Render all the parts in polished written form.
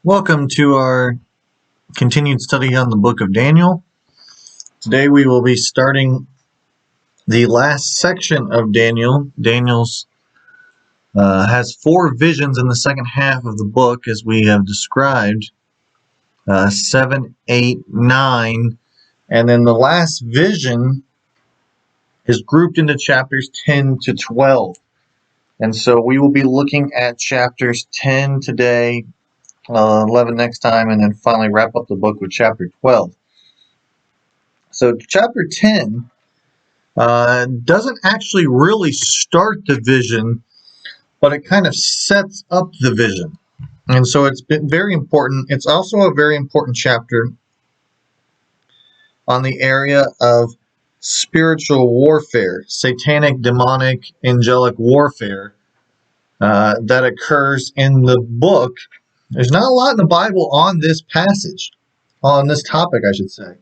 Welcome to our continued study on the book of Daniel. Today we will be starting the last section of Daniel. Daniel's has four visions in the second half of the book, as we have described, 7, 8, 9, and then the last vision is grouped into chapters 10 to 12. And so we will be looking at chapters 10 today, 11 next time, and then finally wrap up the book with chapter 12. So chapter 10 doesn't actually really start the vision, but it kind of sets up the vision. And so it's been very important. It's also a very important chapter on the area of spiritual warfare, satanic, demonic, angelic warfare that occurs in the book. There's not a lot in the Bible on this passage, on this topic, I should say,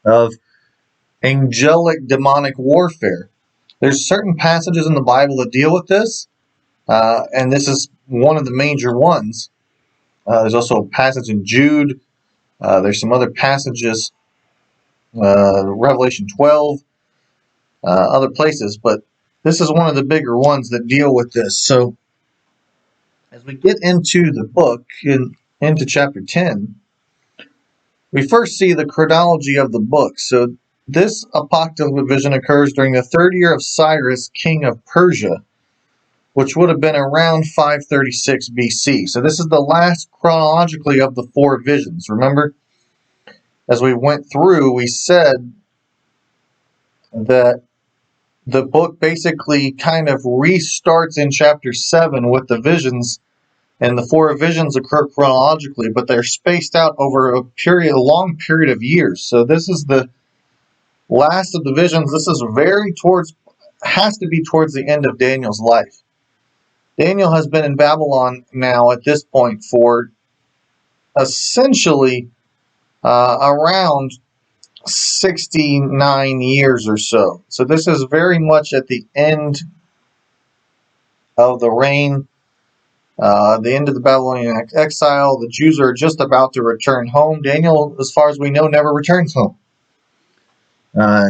of angelic demonic warfare. There's certain passages in the Bible that deal with this, and this is one of the major ones. There's also a passage in Jude. There's some other passages, Revelation 12, other places, but this is one of the bigger ones that deal with this. So as we get into the book, into chapter 10, we first see the chronology of the book. So this apocalyptic vision occurs during the third year of Cyrus, king of Persia, which would have been around 536 BC. So this is the last chronologically of the four visions. Remember, as we went through, we said that the book basically kind of restarts in chapter 7 with the visions, and the four visions occur chronologically, but they're spaced out over a long period of years. So this is the last of the visions. This is has to be towards the end of Daniel's life. Daniel has been in Babylon now at this point for essentially around 69 years or so. So this is very much at the end of the reign, the end of the Babylonian exile. The Jews are just about to return home. Daniel, as far as we know, never returns home.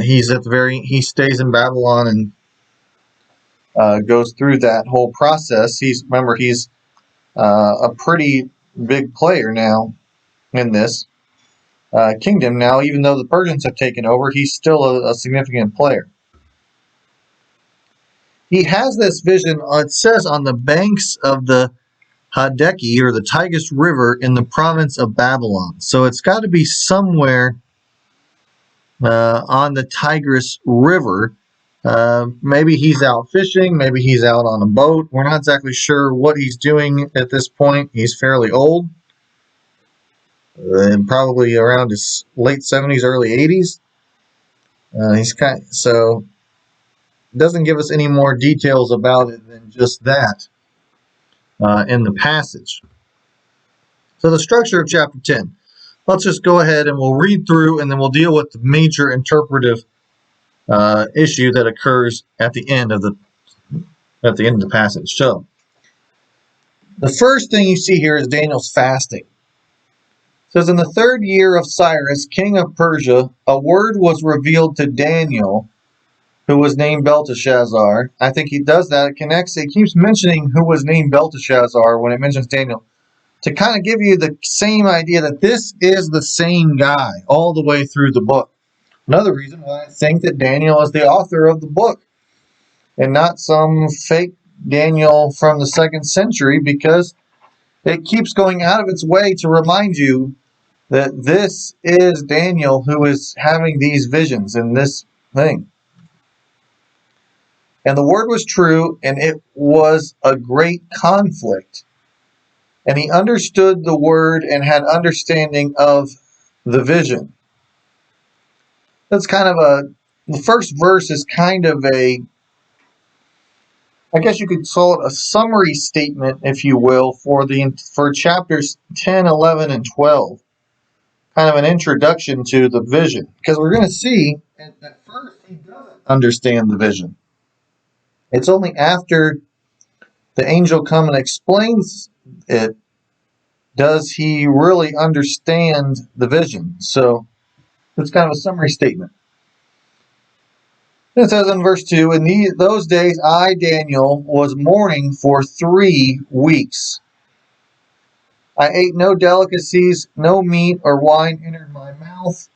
He stays in Babylon and goes through that whole process. He's a pretty big player now in this kingdom. Now, even though the Persians have taken over, he's still a significant player. He has this vision, it says, on the banks of the Hadeki, or the Tigris River, in the province of Babylon. So it's got to be somewhere on the Tigris River. Maybe he's out fishing, maybe he's out on a boat. We're not exactly sure what he's doing at this point. He's fairly old, and probably around his late 70s, early 80s. So doesn't give us any more details about it than just that in the passage. So the structure of chapter 10. Let's just go ahead and we'll read through, and then we'll deal with the major interpretive issue that occurs at the end of the passage. So the first thing you see here is Daniel's fasting. It says, in the third year of Cyrus, king of Persia, a word was revealed to Daniel, who was named Belteshazzar. I think he does that. It keeps mentioning who was named Belteshazzar when it mentions Daniel, to kind of give you the same idea that this is the same guy all the way through the book. Another reason why I think that Daniel is the author of the book and not some fake Daniel from the 2nd century, because it keeps going out of its way to remind you that this is Daniel who is having these visions in this thing. And the word was true, and it was a great conflict. And he understood the word and had understanding of the vision. That's kind of the first verse is kind of I guess you could call it a summary statement, if you will, for chapters 10, 11, and 12. Kind of an introduction to the vision. Because we're going to see, at first, he doesn't understand the vision. It's only after the angel comes and explains it Does he really understand the vision? So that's kind of a summary statement. It says in verse 2, in those days I, Daniel, was mourning for 3 weeks. I ate no delicacies, no meat or wine entered my mouth,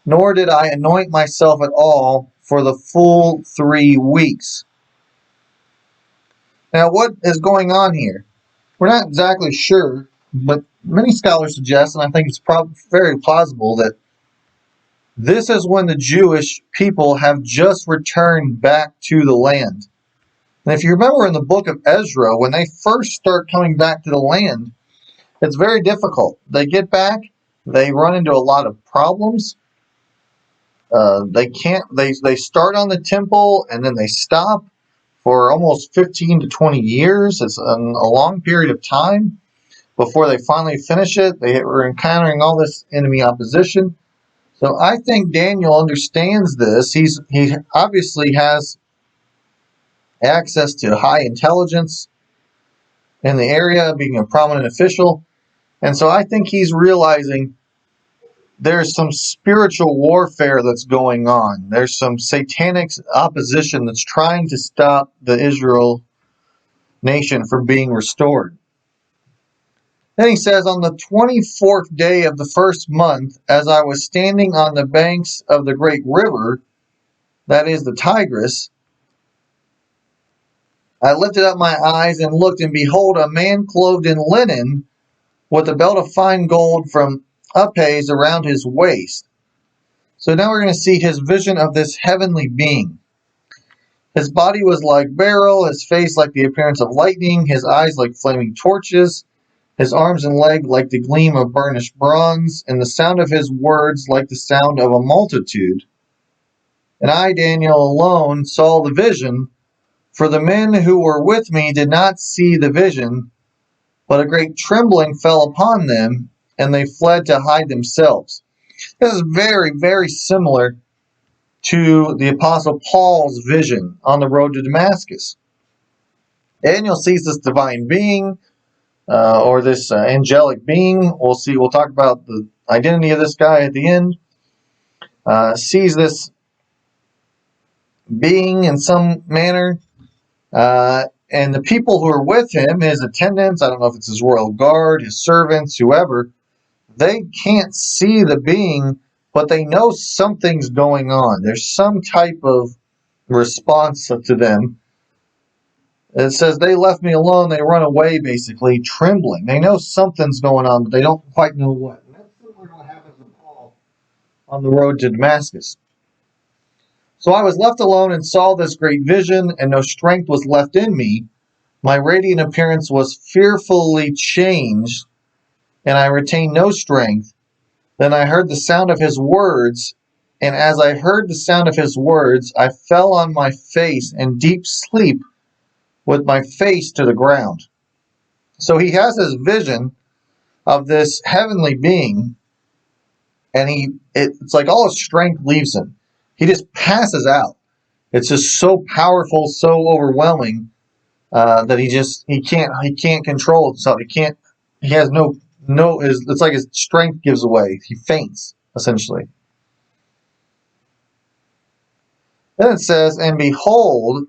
nor did I anoint myself at all for the full 3 weeks. Now, what is going on here? We're not exactly sure, but many scholars suggest, and I think it's very plausible, that this is when the Jewish people have just returned back to the land. And if you remember in the book of Ezra, when they first start coming back to the land, it's very difficult. They get back, they run into a lot of problems. They start on the temple and then they stop for almost 15 to 20 years. It's a long period of time before they finally finish it. They were encountering all this enemy opposition. So I think Daniel understands this. He obviously has access to high intelligence in the area, being a prominent official. And so I think he's realizing there's some spiritual warfare that's going on. There's some satanic opposition that's trying to stop the Israel nation from being restored. Then he says, on the 24th day of the first month, as I was standing on the banks of the great river, that is the Tigris, I lifted up my eyes and looked, and behold, a man clothed in linen, with a belt of fine gold from Upes around his waist. So now we're going to see his vision of this heavenly being. His body was like beryl, his face like the appearance of lightning, his eyes like flaming torches, his arms and legs like the gleam of burnished bronze, and the sound of his words like the sound of a multitude. And I, Daniel, alone saw the vision, for the men who were with me did not see the vision, but a great trembling fell upon them, and they fled to hide themselves. This is very, very similar to the Apostle Paul's vision on the road to Damascus. Daniel sees this divine being, or this angelic being. We'll talk about the identity of this guy at the end. Sees this being in some manner, and the people who are with him, his attendants, I don't know if it's his royal guard, his servants, whoever, they can't see the being, but they know something's going on. There's some type of response to them. It says they left me alone. They run away, basically, trembling. They know something's going on, but they don't quite know what. And that's similar to what happens to Paul on the road to Damascus. So I was left alone and saw this great vision, and no strength was left in me. My radiant appearance was fearfully changed, and I retained no strength. Then I heard the sound of his words, and as I heard the sound of his words, I fell on my face in deep sleep with my face to the ground. So he has this vision of this heavenly being, and it's like all his strength leaves him. He just passes out. It's just so powerful, so overwhelming that he can't control himself. He has it's like his strength gives away. He faints, essentially. Then it says, and behold,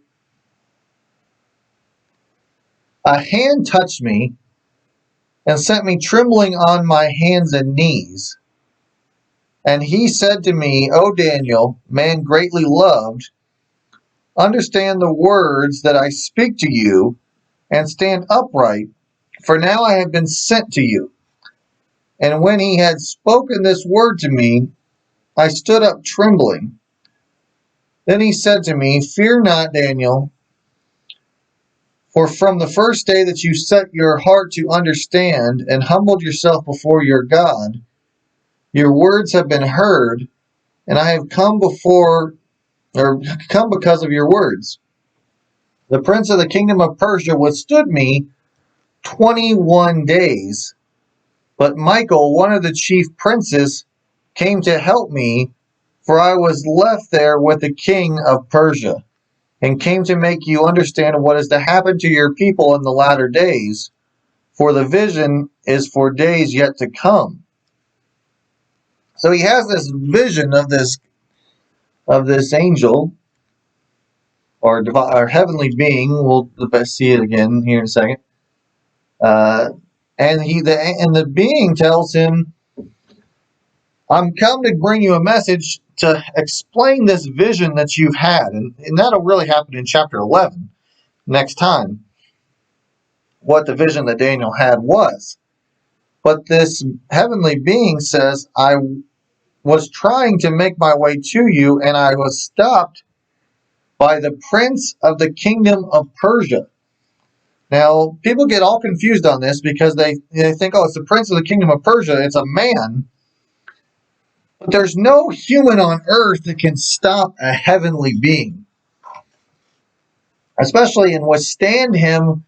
a hand touched me and sent me trembling on my hands and knees. And he said to me, O Daniel, man greatly loved, understand the words that I speak to you, and stand upright, for now I have been sent to you. And when he had spoken this word to me, I stood up trembling. Then he said to me, fear not, Daniel, for from the first day that you set your heart to understand and humbled yourself before your God, your words have been heard, and I have come because of your words. The prince of the kingdom of Persia withstood me 21 days, but Michael, one of the chief princes, came to help me, for I was left there with the king of Persia, and came to make you understand what is to happen to your people in the latter days, for the vision is for days yet to come. So he has this vision of this angel or heavenly being. We'll see it again here in a second. And the being tells him, I'm come to bring you a message to explain this vision that you've had. And that'll really happen in chapter 11 next time, what the vision that Daniel had was. But this heavenly being says, I was trying to make my way to you, and I was stopped by the prince of the kingdom of Persia. Now, people get all confused on this because they think, oh, it's the prince of the kingdom of Persia. It's a man. But there's no human on earth that can stop a heavenly being, especially and withstand him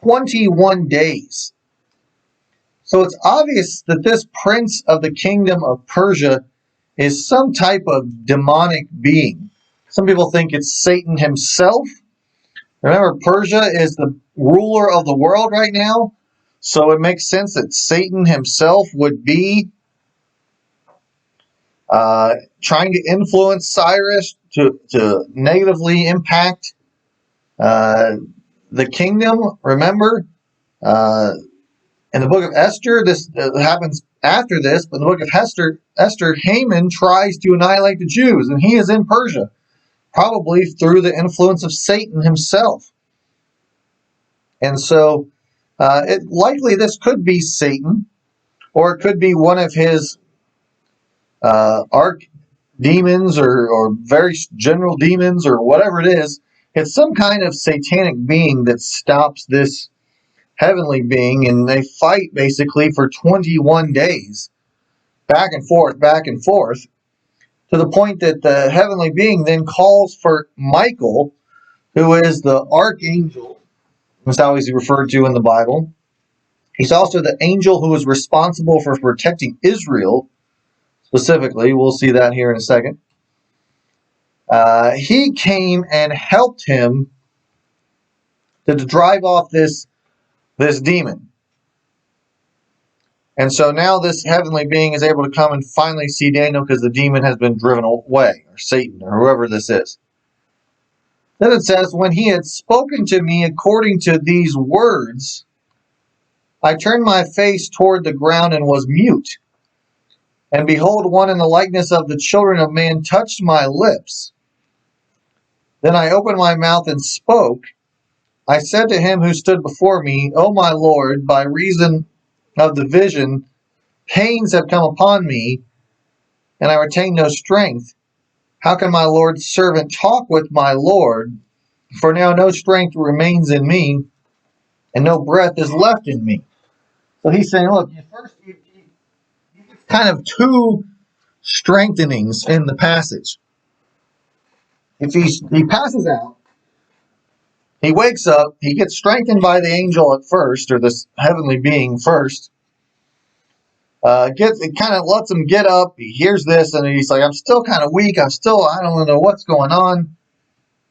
21 days. So it's obvious that this prince of the kingdom of Persia is some type of demonic being. Some people think it's Satan himself. Remember, Persia is the ruler of the world right now, so it makes sense that Satan himself would be trying to influence Cyrus to negatively impact the kingdom. Remember, in the book of Esther, this happens after this, but in the book of Esther, Haman tries to annihilate the Jews, and he is in Persia, probably through the influence of Satan himself. And so, likely this could be Satan, or it could be one of his arch-demons or very general demons or whatever it is. It's some kind of satanic being that stops this heavenly being, and they fight basically for 21 days, back and forth, to the point that the heavenly being then calls for Michael, who is the archangel. That's how he's referred to in the Bible. He's also the angel who is responsible for protecting Israel, specifically. We'll see that here in a second. He came and helped him to drive off this demon. And so now this heavenly being is able to come and finally see Daniel because the demon has been driven away, or Satan, or whoever this is. Then it says, when he had spoken to me according to these words, I turned my face toward the ground and was mute. And behold, one in the likeness of the children of man touched my lips. Then I opened my mouth and spoke. I said to him who stood before me, O my Lord, by reason of the vision, pains have come upon me, and I retain no strength. How can my Lord's servant talk with my Lord? For now no strength remains in me, and no breath is left in me. So he's saying, look, first you get kind of two strengthenings in the passage. If he passes out, he wakes up, he gets strengthened by the angel at first, or this heavenly being first. It kind of lets him get up. He hears this, and he's like, I'm still kind of weak. I don't know what's going on.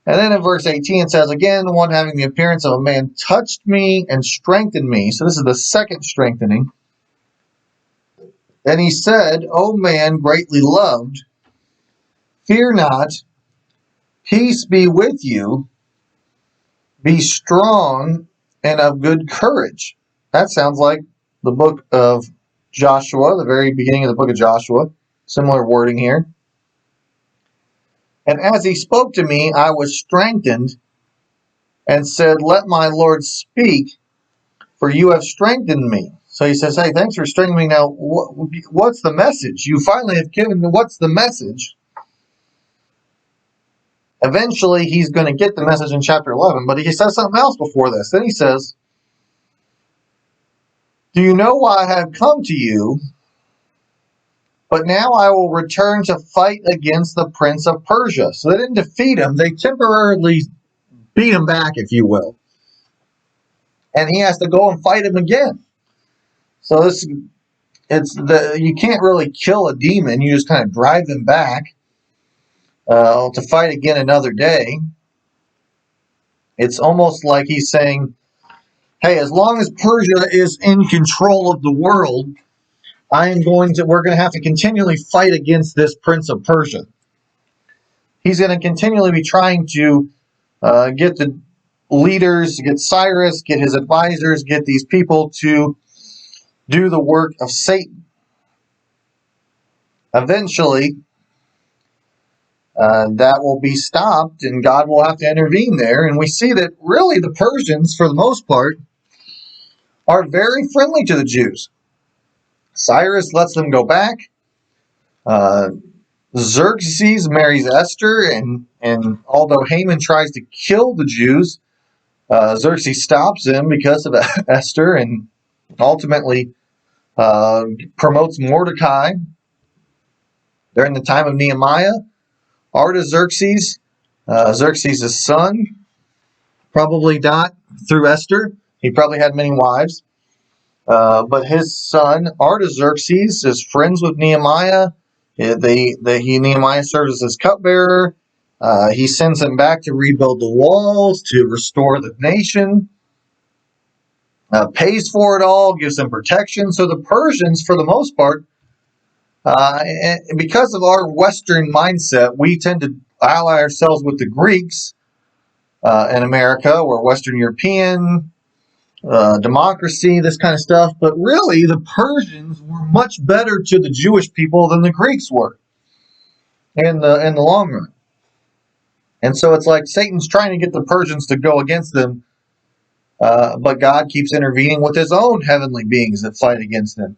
And then in verse 18 it says, again, the one having the appearance of a man touched me and strengthened me. So this is the second strengthening. And he said, O man greatly loved, fear not, peace be with you, be strong and of good courage. That sounds like the book of Joshua, the very beginning of the book of Joshua. Similar wording here. And as he spoke to me, I was strengthened and said, let my Lord speak, for you have strengthened me. So he says, hey, thanks for strengthening me. Now, what's the message? You finally have given me, what's the message? Eventually, he's going to get the message in chapter 11, but he says something else before this. Then he says, do you know why I have come to you? But now I will return to fight against the prince of Persia. So they didn't defeat him. They temporarily beat him back, if you will. And he has to go and fight him again. So you can't really kill a demon. You just kind of drive them back to fight again another day. It's almost like he's saying, hey, as long as Persia is in control of the world, we're going to have to continually fight against this prince of Persia. He's going to continually be trying to get the leaders, get Cyrus, get his advisors, get these people to do the work of Satan. Eventually, that will be stopped, and God will have to intervene there. And we see that really the Persians, for the most part, are very friendly to the Jews. Cyrus lets them go back. Xerxes marries Esther, and although Haman tries to kill the Jews, Xerxes stops him because of Esther, and ultimately promotes Mordecai. During the time of Nehemiah, Artaxerxes, Xerxes' son, probably died through Esther. He probably had many wives. But his son, Artaxerxes, is friends with Nehemiah. Nehemiah serves as his cupbearer. He sends him back to rebuild the walls, to restore the nation. Pays for it all, gives them protection. So the Persians, for the most part, because of our Western mindset, we tend to ally ourselves with the Greeks in America. Or Western European, democracy, this kind of stuff. But really, the Persians were much better to the Jewish people than the Greeks were in the long run. And so it's like Satan's trying to get the Persians to go against them, but God keeps intervening with his own heavenly beings that fight against them.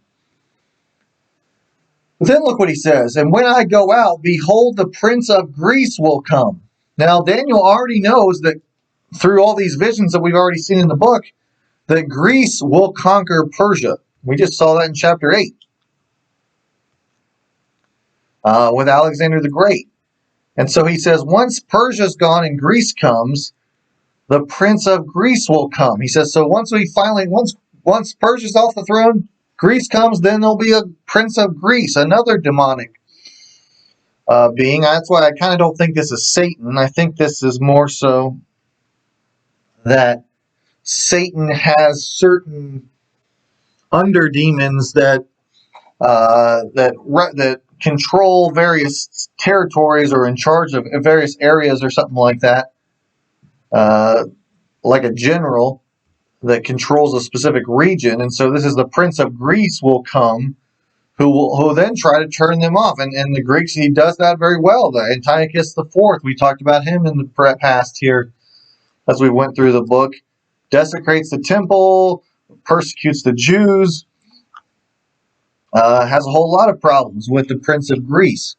But then look what he says, and when I go out, behold, the prince of Greece will come. Now, Daniel already knows that through all these visions that we've already seen in the book, that Greece will conquer Persia. We just saw that in chapter 8 with Alexander the Great. And so he says, once Persia's gone and Greece comes, the prince of Greece will come. He says, so once Persia's off the throne, Greece comes, then there'll be a prince of Greece, another demonic being. That's why I kind of don't think this is Satan. I think this is more so that Satan has certain underdemons that control various territories or in charge of various areas or something like that, like a general that controls a specific region. And so this is the prince of Greece will come, who will then try to turn them off. And the Greeks, he does that very well. The Antiochus IV, we talked about him in the past here as we went through the book. Desecrates the temple, persecutes the Jews, has a whole lot of problems with the prince of Greece.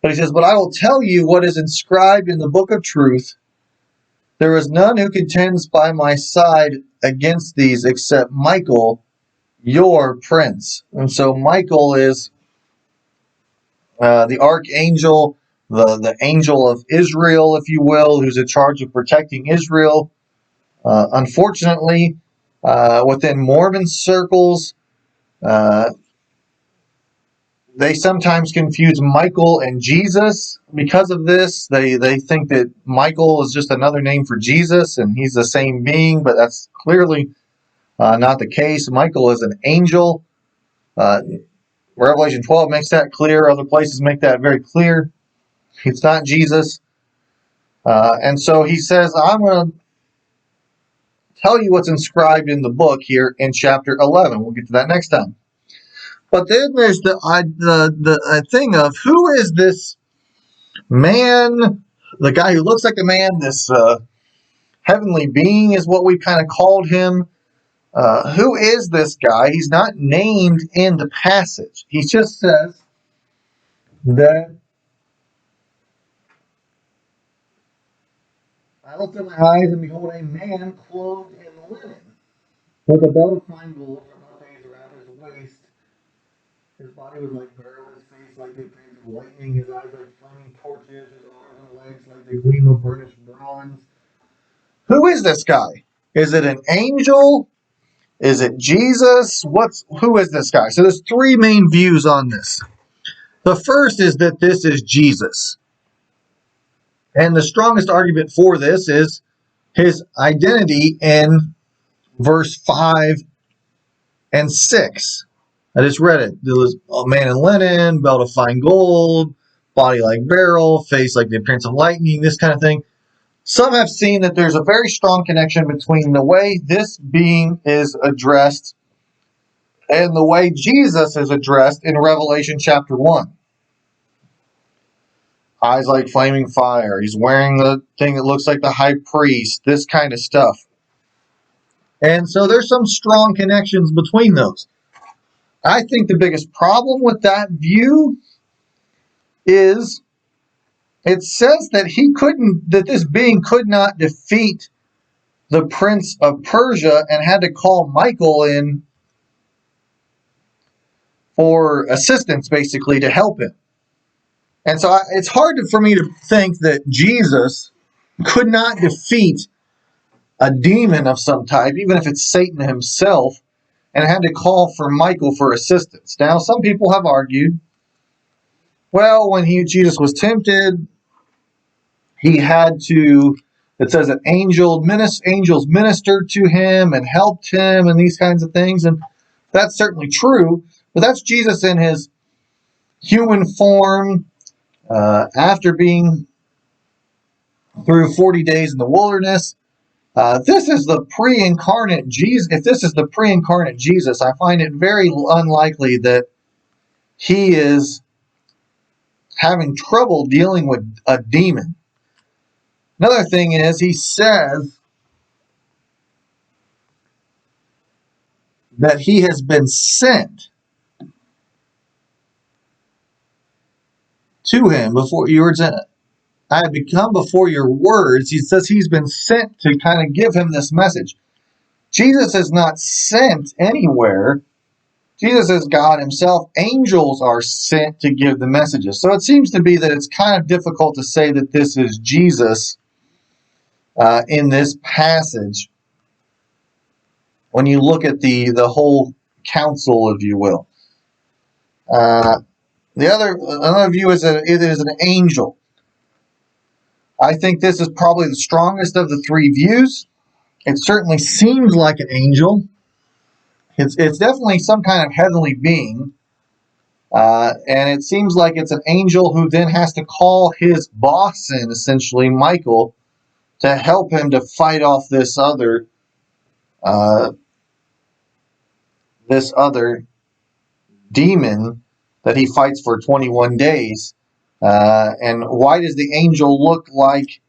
But he says, but I will tell you what is inscribed in the book of truth. There is none who contends by my side against these except Michael, your prince. And so Michael is the archangel, the angel of Israel, if you will, who's in charge of protecting Israel. Unfortunately, within Mormon circles, they sometimes confuse Michael and Jesus because of this. They think that Michael is just another name for Jesus and he's the same being, but that's clearly not the case. Michael is an angel. Revelation 12 makes that clear. Other places make that very clear. It's not Jesus. And so he says, I'm going to tell you what's inscribed in the book here in chapter 11. We'll get to that next time. But then there's the thing of who is this man, the guy who looks like a man, this heavenly being is what we kind of called him. Who is this guy? He's not named in the passage. He just says that I lifted my eyes and behold a man clothed in linen with a belt of fine gold from his days around his waist. His body was like beryl, his face like the appearance of lightning, his eyes like flaming torches, his arms and legs like the gleam of burnished bronze. Who is this guy? Is it an angel? Is it Jesus? Who is this guy? So there's three main views on this. The first is that this is Jesus. And the strongest argument for this is his identity in verse 5 and 6. I just read it. There was a man in linen, belt of fine gold, body like beryl, face like the appearance of lightning, this kind of thing. Some have seen that there's a very strong connection between the way this being is addressed and the way Jesus is addressed in Revelation chapter 1. Eyes like flaming fire. He's wearing the thing that looks like the high priest, this kind of stuff. And so there's some strong connections between those. I think the biggest problem with that view is it says that this being could not defeat the prince of Persia and had to call Michael in for assistance, basically, to help him. And so it's hard for me to think that Jesus could not defeat a demon of some type, even if it's Satan himself, and had to call for Michael for assistance. Now, some people have argued, well, when Jesus was tempted, he had to, it says that angels ministered to him and helped him and these kinds of things. And that's certainly true, but that's Jesus in his human form after being through 40 days in the wilderness. This is the pre-incarnate Jesus. If this is the pre-incarnate Jesus, I find it very unlikely that he is having trouble dealing with a demon. Another thing is, he says that he has been sent to him before your words. I have become before your words. He says he's been sent to kind of give him this message. Jesus is not sent anywhere. Jesus is God himself. Angels are sent to give the messages. So it seems to be that it's kind of difficult to say that this is Jesus in this passage when you look at the whole council, if you will. Another view is that it is an angel. I think this is probably the strongest of the three views. It certainly seems like an angel. It's definitely some kind of heavenly being. And it seems like it's an angel who then has to call his boss in, essentially, Michael, to help him to fight off this other demon that he fights for 21 days. And why does the angel look like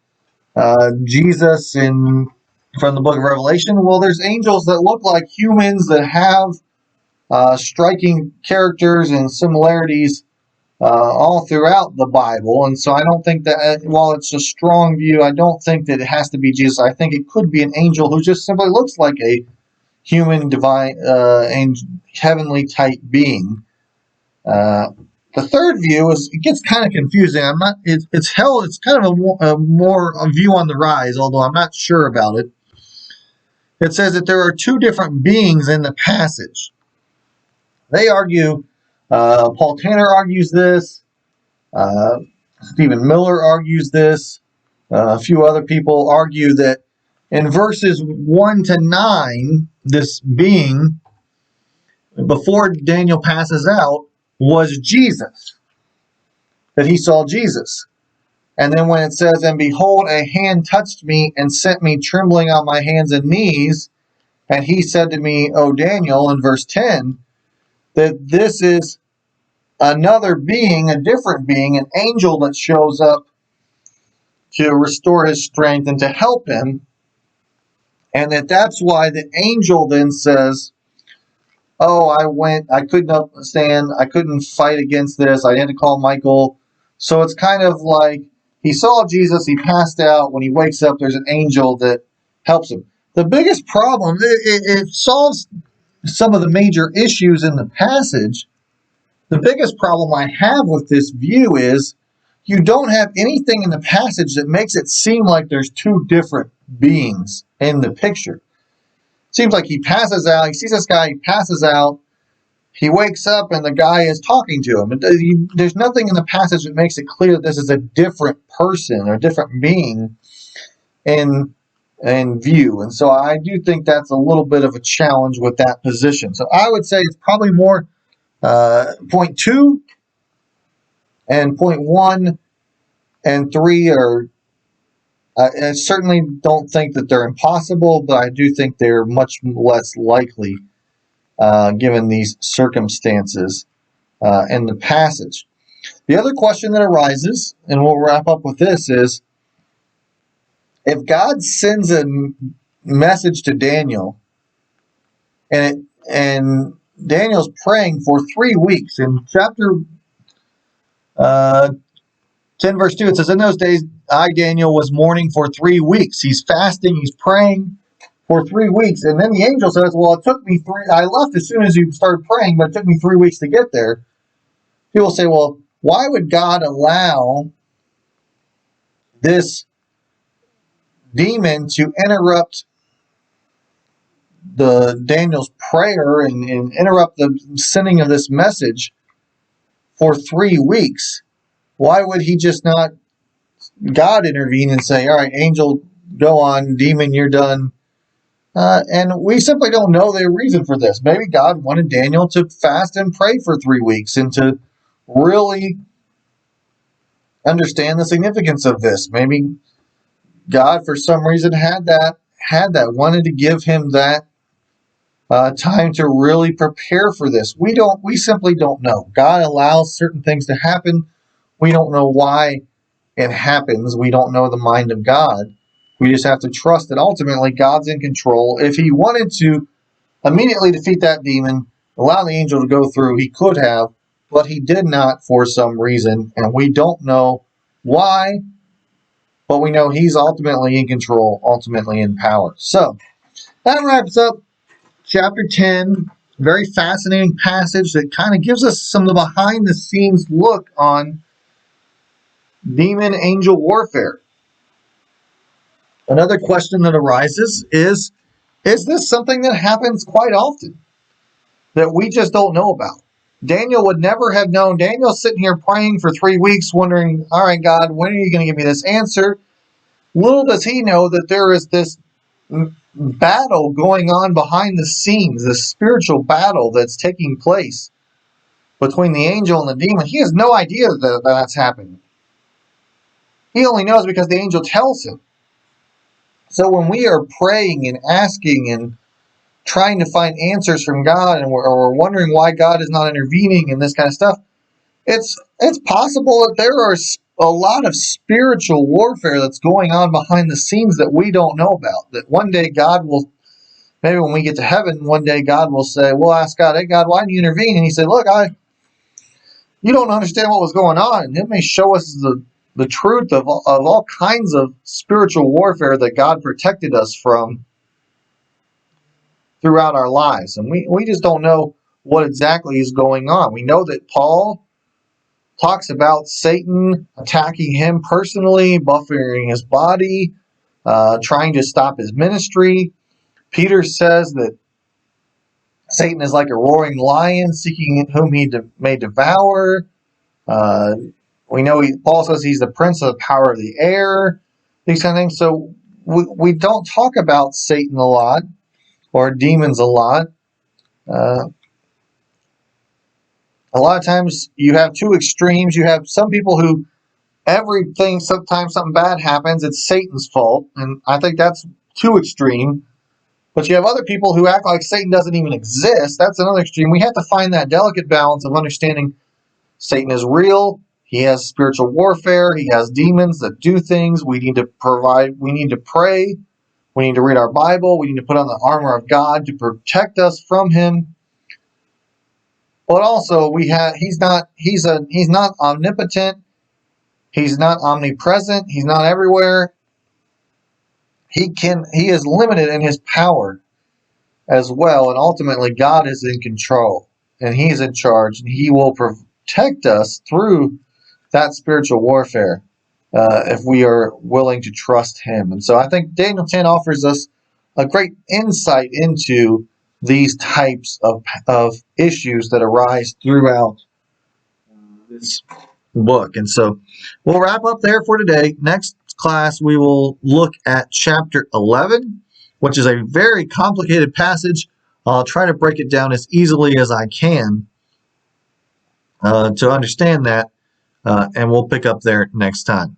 Jesus from the book of Revelation? Well, there's angels that look like humans that have striking characters and similarities all throughout the Bible. And so I don't think that, while it's a strong view, I don't think that it has to be Jesus. I think it could be an angel who just simply looks like a human, divine, and heavenly type being. The third view it gets kind of confusing. It's kind of a view on the rise, although I'm not sure about it. It says that there are two different beings in the passage. They argue, Paul Tanner argues this, Stephen Miller argues this, a few other people argue that in verses 1 to 9, this being, before Daniel passes out, was Jesus, that he saw Jesus. And then when it says, and behold, a hand touched me and sent me trembling on my hands and knees, and he said to me, O Daniel, in verse 10, that this is another being, a different being, an angel that shows up to restore his strength and to help him. And that's why the angel then says, oh, I couldn't stand, I couldn't fight against this, I had to call Michael. So it's kind of like he saw Jesus, he passed out. When he wakes up, there's an angel that helps him. The biggest problem, it solves some of the major issues in the passage. The biggest problem I have with this view is you don't have anything in the passage that makes it seem like there's two different beings in the picture. Seems like he passes out, he sees this guy, he passes out, he wakes up, and the guy is talking to him. There's nothing in the passage that makes it clear that this is a different person or a different being in in view. And so I do think that's a little bit of a challenge with that position. So I would say it's probably more point 2 and point 1 and 3 are. I certainly don't think that they're impossible, but I do think they're much less likely given these circumstances in the passage. The other question that arises, and we'll wrap up with this, is if God sends a message to Daniel and Daniel's praying for 3 weeks. In chapter 10 verse 2, it says, in those days I, Daniel, was mourning for 3 weeks. He's fasting, he's praying for 3 weeks. And then the angel says, well, it took me I left as soon as you started praying, but it took me 3 weeks to get there. People say, well, why would God allow this demon to interrupt the Daniel's prayer and interrupt the sending of this message for 3 weeks? Why would he just not God intervene and say, all right, angel, go on, demon, you're done? And we simply don't know the reason for this. Maybe God wanted Daniel to fast and pray for 3 weeks and to really understand the significance of this. Maybe God, for some reason, wanted to give him that time to really prepare for this. We simply don't know. God allows certain things to happen. We don't know why it happens. We don't know the mind of God. We just have to trust that ultimately God's in control. If he wanted to immediately defeat that demon, allow the angel to go through, he could have, but he did not for some reason, and we don't know why, but we know he's ultimately in control, ultimately in power. So that wraps up chapter 10. Very fascinating passage that kind of gives us some of the behind the scenes look on demon angel warfare. Another question that arises is this something that happens quite often that we just don't know about? Daniel would never have known. Daniel's sitting here praying for 3 weeks, wondering, all right, God, when are you going to give me this answer? Little does he know that there is this battle going on behind the scenes, this spiritual battle that's taking place between the angel and the demon. He has no idea that that's happening. He only knows because the angel tells him. So when we are praying and asking and trying to find answers from God, and we're wondering why God is not intervening and this kind of stuff, it's possible that there are a lot of spiritual warfare that's going on behind the scenes that we don't know about. That one day God will, maybe when we get to heaven, one day God will say, we'll ask God, hey God, why didn't you intervene? And he said, look, you don't understand what was going on. And it may show us the truth of all kinds of spiritual warfare that God protected us from throughout our lives. And we just don't know what exactly is going on. We know that Paul talks about Satan attacking him personally, buffeting his body, trying to stop his ministry. Peter says that Satan is like a roaring lion seeking whom he may devour. We know Paul says he's the prince of the power of the air, these kind of things. So we don't talk about Satan a lot or demons a lot. A lot of times you have two extremes. You have some people who sometimes something bad happens, it's Satan's fault. And I think that's too extreme. But you have other people who act like Satan doesn't even exist. That's another extreme. We have to find that delicate balance of understanding Satan is real. He has spiritual warfare. He has demons that do things. We need to pray. We need to read our Bible. We need to put on the armor of God to protect us from him. But also he's not omnipotent. He's not omnipresent. He's not everywhere. He is limited in his power as well, and ultimately God is in control and he's in charge, and he will protect us through that spiritual warfare if we are willing to trust him. And so I think Daniel 10 offers us a great insight into these types of issues that arise throughout book. And so we'll wrap up there for today. Next class, we will look at chapter 11, which is a very complicated passage. I'll try to break it down as easily as I can to understand that, and we'll pick up there next time.